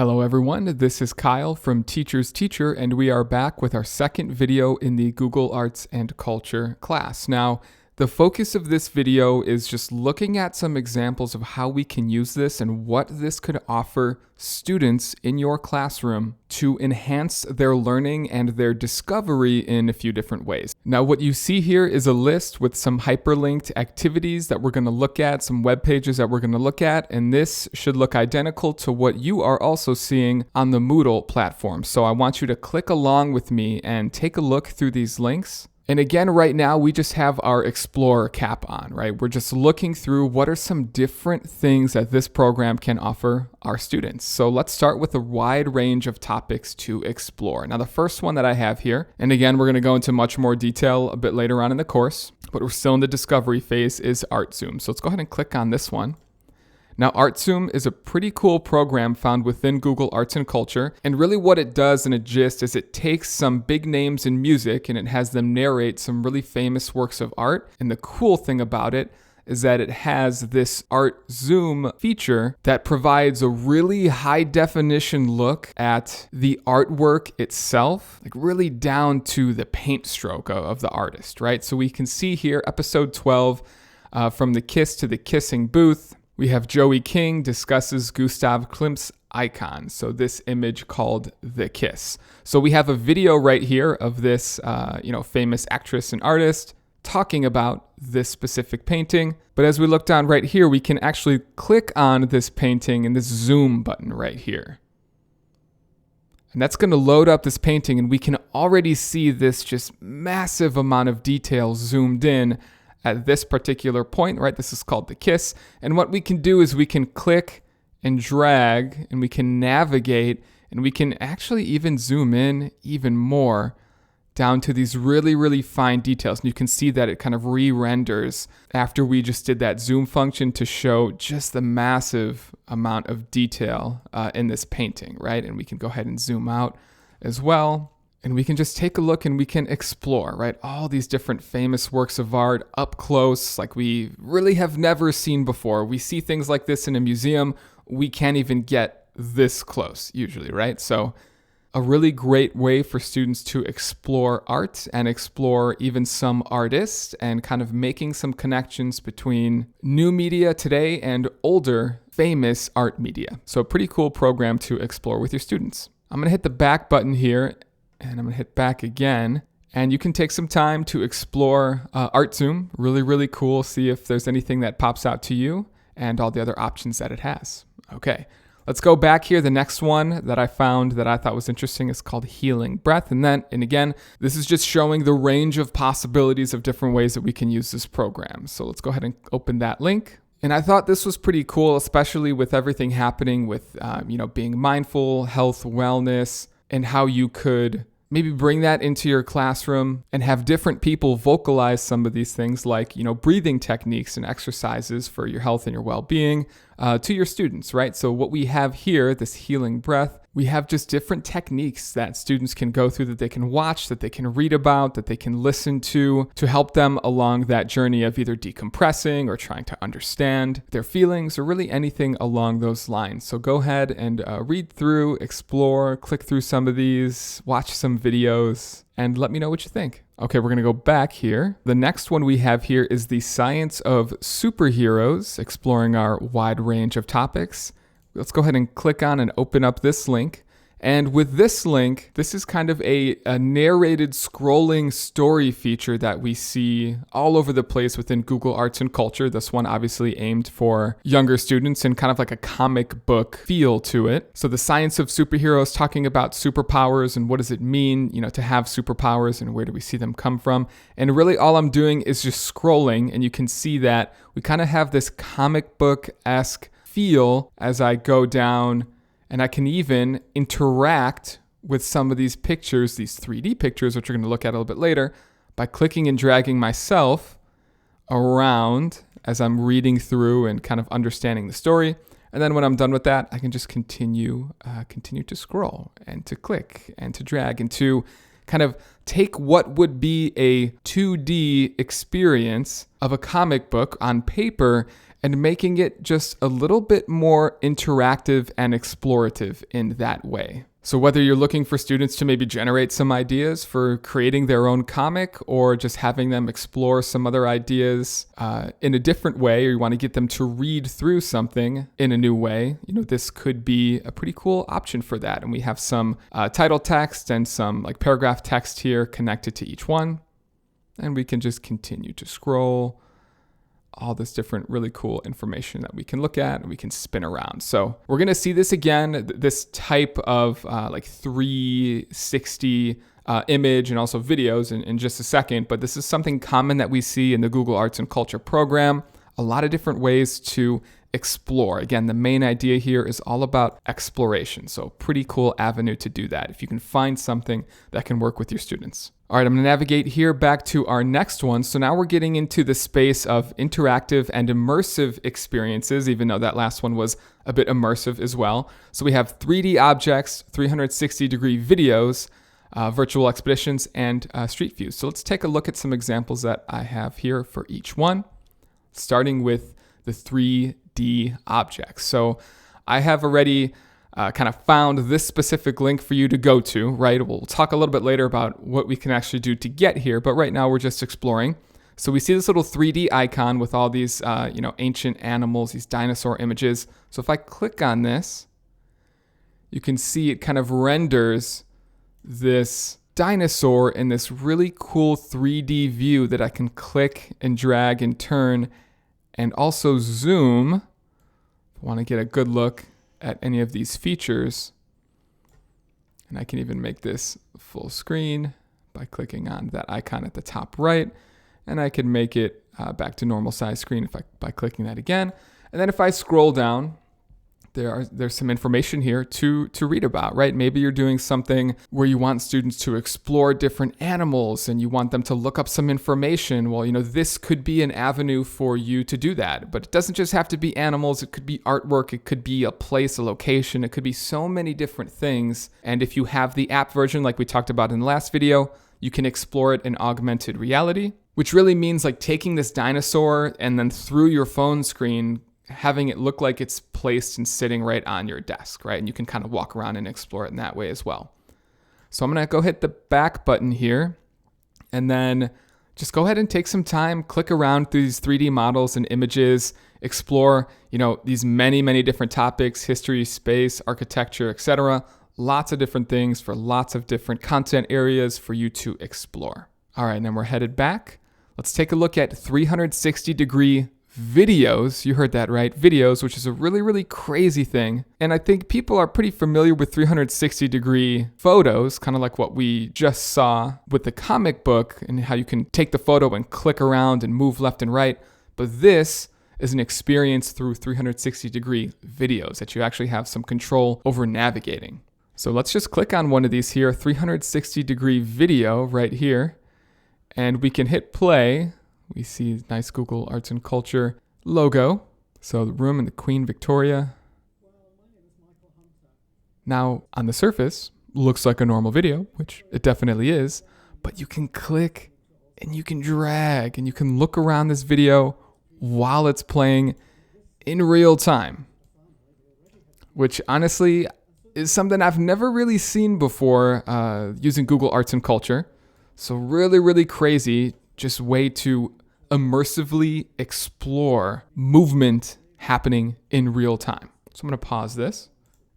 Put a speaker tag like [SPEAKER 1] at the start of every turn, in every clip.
[SPEAKER 1] Hello everyone, this is Kyle from Teacher's Teacher, and we are back with our second video in the Google Arts and Culture class. Now, the focus of this video is just looking at some examples of how we can use this and what this could offer students in your classroom to enhance their learning and their discovery in a few different ways. Now, what you see here is a list with some hyperlinked activities that we're going to look at, some web pages that we're going to look at, and this should look identical to what you are also seeing on the Moodle platform. So I want you to click along with me and take a look through these links. And again, right now, we just have our Explorer cap on, right? We're just looking through what are some different things that this program can offer our students. So let's start with a wide range of topics to explore. Now, the first one that I have here, and again, we're going to go into much more detail a bit later on in the course, but we're still in the discovery phase, is ArtZoom. So let's go ahead and click on this one. Now, ArtZoom is a pretty cool program found within Google Arts and Culture, and really what it does in a gist is it takes some big names in music and it has them narrate some really famous works of art. And the cool thing about it is that it has this ArtZoom feature that provides a really high definition look at the artwork itself, like really down to the paint stroke of the artist, right? So we can see here episode 12, From the Kiss to the Kissing Booth. We have Joey King discusses Gustav Klimt's icon. So this image called The Kiss. So we have a video right here of this, famous actress and artist talking about this specific painting. But as we look down right here, we can actually click on this painting and this zoom button right here. And that's going to load up this painting, and we can already see this just massive amount of detail zoomed in at this particular point, right? This is called The Kiss. And what we can do is we can click and drag and we can navigate and we can actually even zoom in even more down to these really, really fine details. And you can see that it kind of re-renders after we just did that zoom function to show just the massive amount of detail in this painting, right? And we can go ahead and zoom out as well. And we can just take a look and we can explore, right? All these different famous works of art up close, like we really have never seen before. We see things like this in a museum. We can't even get this close usually, right? So a really great way for students to explore art and explore even some artists and kind of making some connections between new media today and older famous art media. So a pretty cool program to explore with your students. I'm going to hit the back button here. And I'm going to hit back again. And you can take some time to explore ArtZoom. Really, really cool. See if there's anything that pops out to you and all the other options that it has. Okay, let's go back here. The next one that I found that I thought was interesting is called Healing Breath. And again, this is just showing the range of possibilities of different ways that we can use this program. So let's go ahead and open that link. And I thought this was pretty cool, especially with everything happening with, being mindful, health, wellness, and how you could maybe bring that into your classroom and have different people vocalize some of these things like, breathing techniques and exercises for your health and your well-being to your students, right? So what we have here, this healing breath, we have just different techniques that students can go through, that they can watch, that they can read about, that they can listen to help them along that journey of either decompressing or trying to understand their feelings or really anything along those lines. So go ahead and read through, explore, click through some of these, watch some videos, and let me know what you think. Okay, we're going to go back here. The next one we have here is the Science of Superheroes, exploring our wide range of topics. Let's go ahead and click on and open up this link. And with this link, this is kind of a narrated scrolling story feature that we see all over the place within Google Arts and Culture. This one obviously aimed for younger students and kind of like a comic book feel to it. So the Science of Superheroes, talking about superpowers and what does it mean, to have superpowers and where do we see them come from. And really all I'm doing is just scrolling, and you can see that we kind of have this comic book-esque feel as I go down. And I can even interact with some of these pictures, these 3D pictures, which we're going to look at a little bit later, by clicking and dragging myself around as I'm reading through and kind of understanding the story. And then when I'm done with that, I can just continue to scroll and to click and to drag and to kind of take what would be a 2D experience of a comic book on paper and making it just a little bit more interactive and explorative in that way. So whether you're looking for students to maybe generate some ideas for creating their own comic, or just having them explore some other ideas in a different way, or you want to get them to read through something in a new way, this could be a pretty cool option for that. And we have some title text and some like paragraph text here connected to each one. And we can just continue to scroll. All this different really cool information that we can look at and we can spin around. So we're going to see this again, this type of like 360 image and also videos in just a second. But this is something common that we see in the Google Arts and Culture program. A lot of different ways to explore. Again, the main idea here is all about exploration. So pretty cool avenue to do that if you can find something that can work with your students. All right, I'm going to navigate here back to our next one. So now we're getting into the space of interactive and immersive experiences, even though that last one was a bit immersive as well. So we have 3D objects, 360-degree videos, virtual expeditions, and street views. So let's take a look at some examples that I have here for each one, starting with the 3D objects. So I have already kind of found this specific link for you to go to, right? We'll talk a little bit later about what we can actually do to get here, but right now we're just exploring. So we see this little 3D icon with all these, ancient animals, these dinosaur images. So if I click on this, you can see it kind of renders this dinosaur in this really cool 3D view that I can click and drag and turn and also zoom. If I want to get a good look at any of these features. And I can even make this full screen by clicking on that icon at the top right. And I can make it back to normal size screen by clicking that again. And then if I scroll down, there's some information here to read about, right? Maybe you're doing something where you want students to explore different animals and you want them to look up some information. Well, this could be an avenue for you to do that. But it doesn't just have to be animals. It could be artwork. It could be a place, a location. It could be so many different things. And if you have the app version, like we talked about in the last video, you can explore it in augmented reality, which really means like taking this dinosaur and then through your phone screen, having it look like it's placed and sitting right on your desk, right? And you can kind of walk around and explore it in that way as well. So I'm going to go hit the back button here and then just go ahead and take some time, click around through these 3D models and images, explore, these many, many different topics, history, space, architecture, etc. Lots of different things for lots of different content areas for you to explore. All right, and then we're headed back. Let's take a look at 360-degree videos. You heard that right, videos, which is a really, really crazy thing. And I think people are pretty familiar with 360-degree photos, kind of like what we just saw with the comic book and how you can take the photo and click around and move left and right. But this is an experience through 360-degree videos that you actually have some control over navigating. So let's just click on one of these here, 360-degree video right here, and we can hit play. We see nice Google Arts and Culture logo. So the room in the Queen Victoria. Now on the surface, looks like a normal video, which it definitely is, but you can click and you can drag and you can look around this video while it's playing in real time, which honestly is something I've never really seen before using Google Arts and Culture. So really, really crazy, just way to immersively explore movement happening in real time. So I'm going to pause this,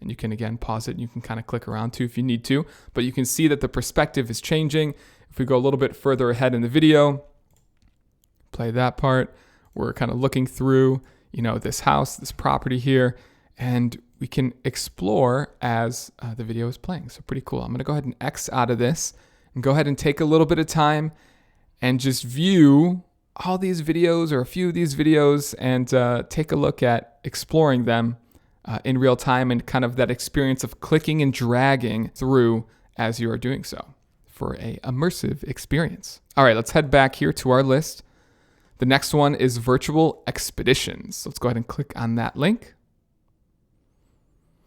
[SPEAKER 1] and you can again pause it and you can kind of click around too if you need to, but you can see that the perspective is changing. If we go a little bit further ahead in the video, play that part, we're kind of looking through, this house, this property here, and we can explore as the video is playing. So pretty cool. I'm going to go ahead and X out of this and go ahead and take a little bit of time and just view all these videos or a few of these videos and take a look at exploring them in real time and kind of that experience of clicking and dragging through as you are doing so for a immersive experience. All right, let's head back here to our list. The next one is virtual expeditions. So let's go ahead and click on that link.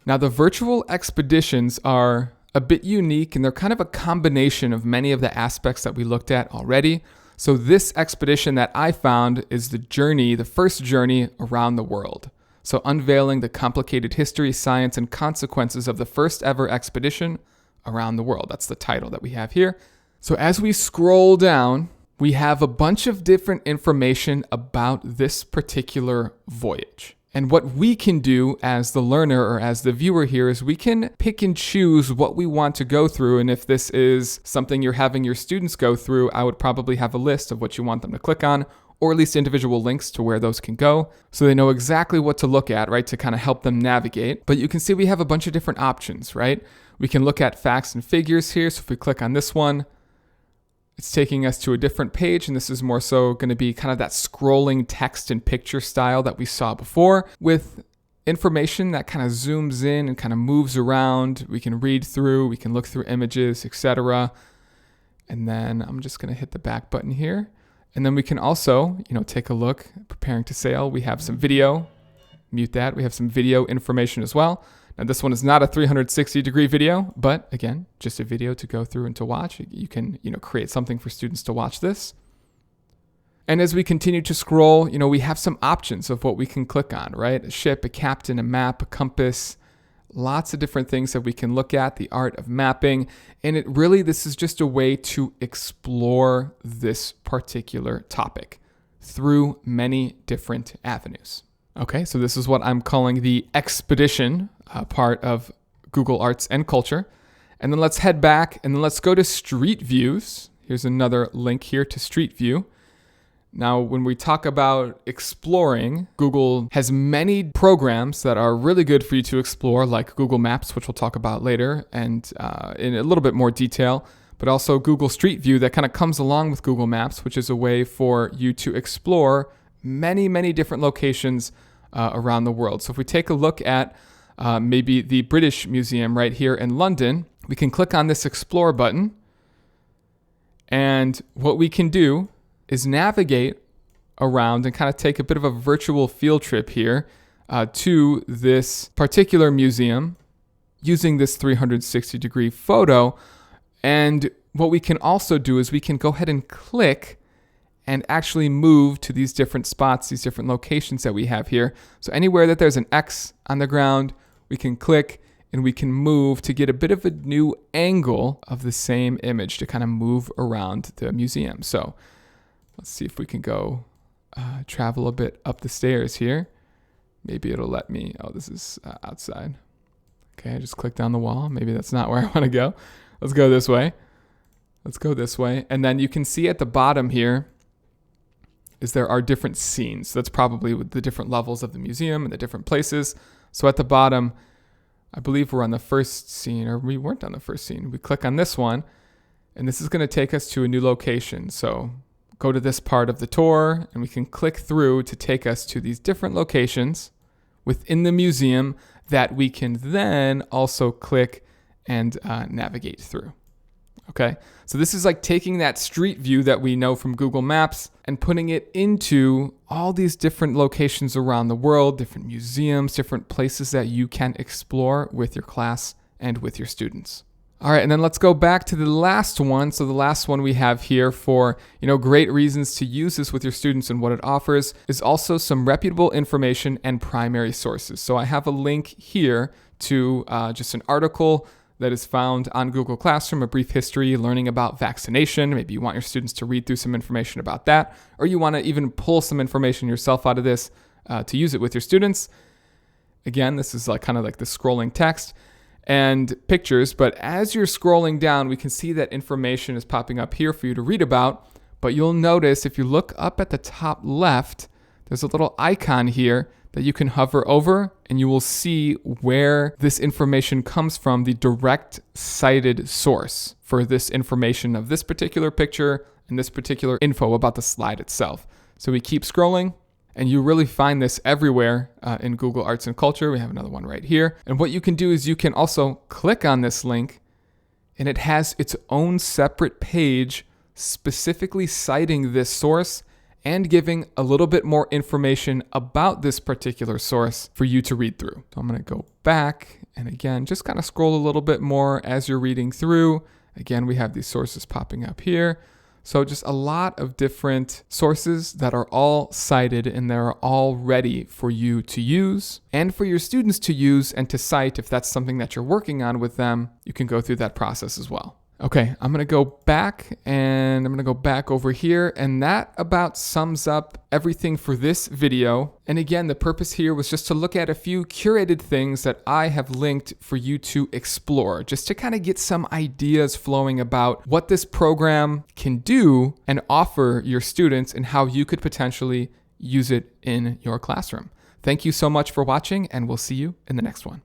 [SPEAKER 1] Now the virtual expeditions are a bit unique and they're kind of a combination of many of the aspects that we looked at already. So this expedition that I found is the first journey around the world. So unveiling the complicated history, science, and consequences of the first ever expedition around the world. That's the title that we have here. So as we scroll down, we have a bunch of different information about this particular voyage. And what we can do as the learner or as the viewer here is we can pick and choose what we want to go through. And if this is something you're having your students go through, I would probably have a list of what you want them to click on, or at least individual links to where those can go, so they know exactly what to look at, right, to kind of help them navigate. But you can see we have a bunch of different options, right? We can look at facts and figures here. So if we click on this one, it's taking us to a different page, and this is more so going to be kind of that scrolling text and picture style that we saw before, with information that kind of zooms in and kind of moves around. We can read through, we can look through images, etc. And then I'm just going to hit the back button here. And then we can also, take a look, preparing to sail. We have some video, mute that. We have some video information as well. Now this one is not a 360-degree video, but again, just a video to go through and to watch. You can, create something for students to watch this. And as we continue to scroll, we have some options of what we can click on, right? A ship, a captain, a map, a compass, lots of different things that we can look at, the art of mapping. And this is just a way to explore this particular topic through many different avenues. Okay, so this is what I'm calling the expedition part of Google Arts and Culture. And then let's head back and then let's go to Street Views. Here's another link here to Street View. Now, when we talk about exploring, Google has many programs that are really good for you to explore, like Google Maps, which we'll talk about later and in a little bit more detail, but also Google Street View that kind of comes along with Google Maps, which is a way for you to explore many, many different locations around the world. So if we take a look at maybe the British Museum right here in London, we can click on this Explore button. And what we can do is navigate around and kind of take a bit of a virtual field trip here to this particular museum using this 360-degree photo. And what we can also do is we can go ahead and click and actually move to these different spots, these different locations that we have here. So anywhere that there's an X on the ground, we can click and we can move to get a bit of a new angle of the same image to kind of move around the museum. So let's see if we can go travel a bit up the stairs here. Maybe it'll let me. Oh, this is outside. Okay, I just clicked on the wall. Maybe that's not where I want to go. Let's go this way. Let's go this way. And then you can see at the bottom here is there are different scenes. So that's probably with the different levels of the museum and the different places. So at the bottom, I believe we're on the first scene, or we weren't on the first scene. We click on this one, and this is going to take us to a new location. So go to this part of the tour, and we can click through to take us to these different locations within the museum that we can then also click and navigate through. Okay, so this is like taking that street view that we know from Google Maps and putting it into all these different locations around the world, different museums, different places that you can explore with your class and with your students. All right, and then let's go back to the last one. So the last one we have here for, great reasons to use this with your students and what it offers is also some reputable information and primary sources. So I have a link here to just an article that is found on Google Classroom, a brief history, learning about vaccination. Maybe you want your students to read through some information about that, or you want to even pull some information yourself out of this to use it with your students. Again, this is kind of like the scrolling text and pictures, but as you're scrolling down, we can see that information is popping up here for you to read about, but you'll notice if you look up at the top left, there's a little icon here that you can hover over, and you will see where this information comes from, the direct cited source for this information of this particular picture and this particular info about the slide itself. So we keep scrolling, and you really find this everywhere in Google Arts and Culture. We have another one right here. And what you can do is you can also click on this link, and it has its own separate page specifically citing this source and giving a little bit more information about this particular source for you to read through. So I'm going to go back and again, just kind of scroll a little bit more as you're reading through. Again, we have these sources popping up here. So just a lot of different sources that are all cited and they're all ready for you to use and for your students to use and to cite if that's something that you're working on with them. You can go through that process as well. Okay, I'm going to go back over here, and that about sums up everything for this video. And again, the purpose here was just to look at a few curated things that I have linked for you to explore, just to kind of get some ideas flowing about what this program can do and offer your students and how you could potentially use it in your classroom. Thank you so much for watching, and we'll see you in the next one.